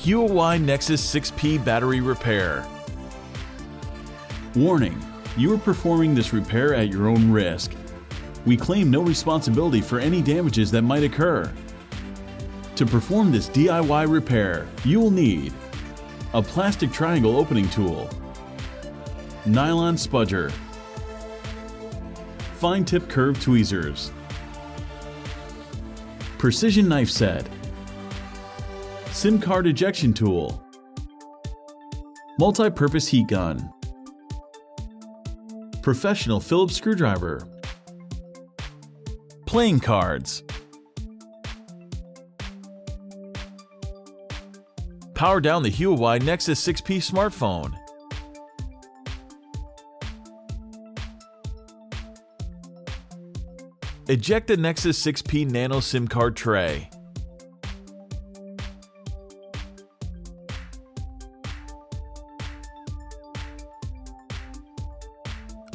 Huawei Nexus 6P battery repair. Warning: you are performing this repair at your own risk. We claim no responsibility for any damages that might occur. To perform this DIY repair, you will need a plastic triangle opening tool, nylon spudger, fine tip curved tweezers, precision knife set, SIM card ejection tool, multi-purpose heat gun, professional Phillips screwdriver, Playing cards. Power down the Huawei Nexus 6P smartphone. Eject the Nexus 6P Nano SIM card tray.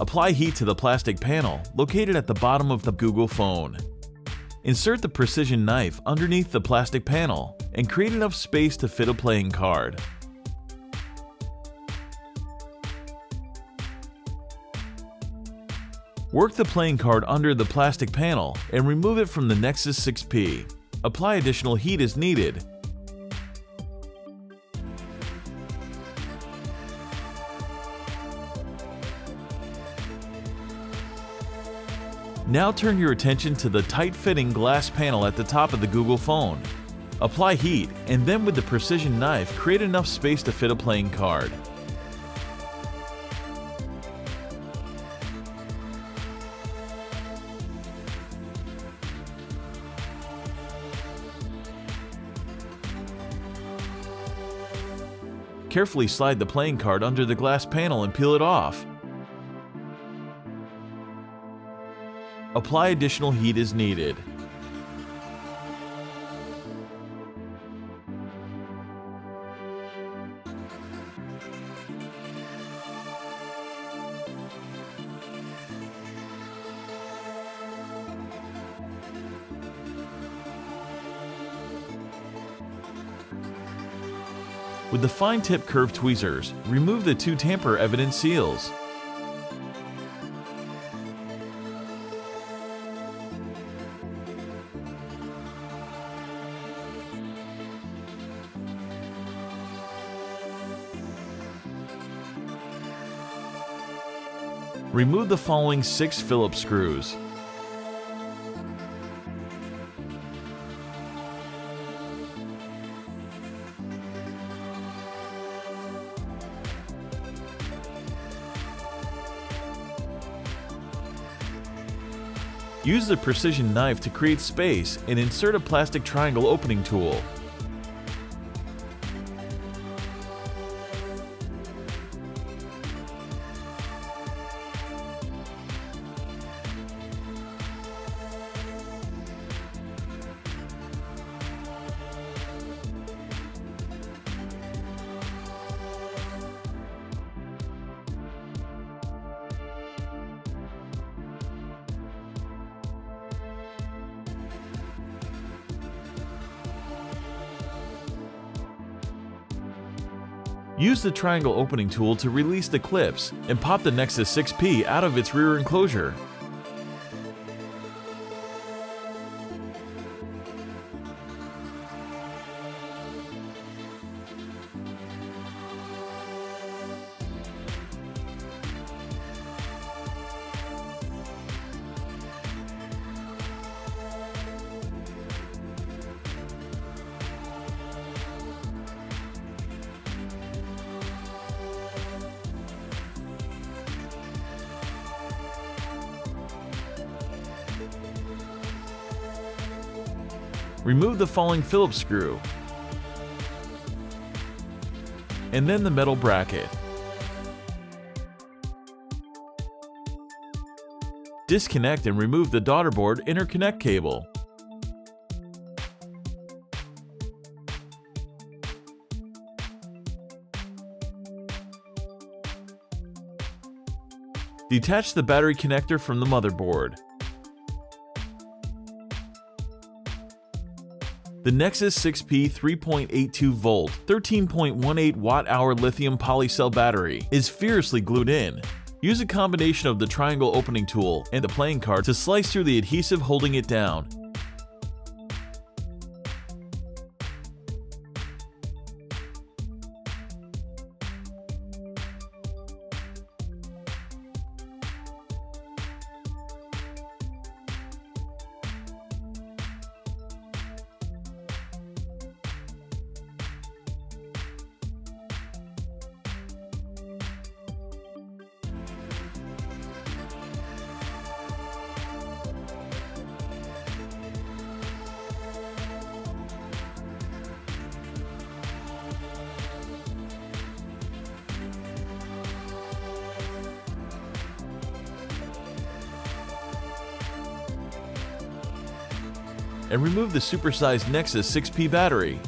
Apply heat to the plastic panel located at the bottom of the Google phone. Insert the precision knife underneath the plastic panel and create enough space to fit a playing card. Work the playing card under the plastic panel and remove it from the Nexus 6P. Apply additional heat as needed. Now turn your attention to the tight-fitting glass panel at the top of the Google phone. Apply heat, and then with the precision knife, create enough space to fit a playing card. Carefully slide the playing card under the glass panel and peel it off. Apply additional heat as needed. With the fine tip curved tweezers, remove the two tamper evident seals. Remove the following 6 Phillips screws. Use the precision knife to create space and insert a plastic triangle opening tool. Use the triangle opening tool to release the clips and pop the Nexus 6P out of its rear enclosure. Remove the falling Phillips screw, and then the metal bracket. Disconnect and remove the daughter board interconnect cable. Detach the battery connector from the motherboard. The Nexus 6P 3.82 volt, 13.18 watt-hour lithium polycell battery is fiercely glued in. Use a combination of the triangle opening tool and the playing card to slice through the adhesive holding it down. And remove the supersized Nexus 6P battery.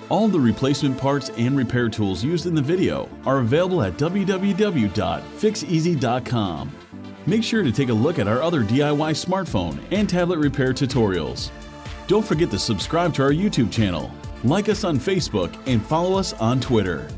All the replacement parts and repair tools used in the video are available at www.Fixez.com. Make sure to take a look at our other DIY smartphone and tablet repair tutorials. Don't forget to subscribe to our YouTube channel, like us on Facebook, and follow us on Twitter.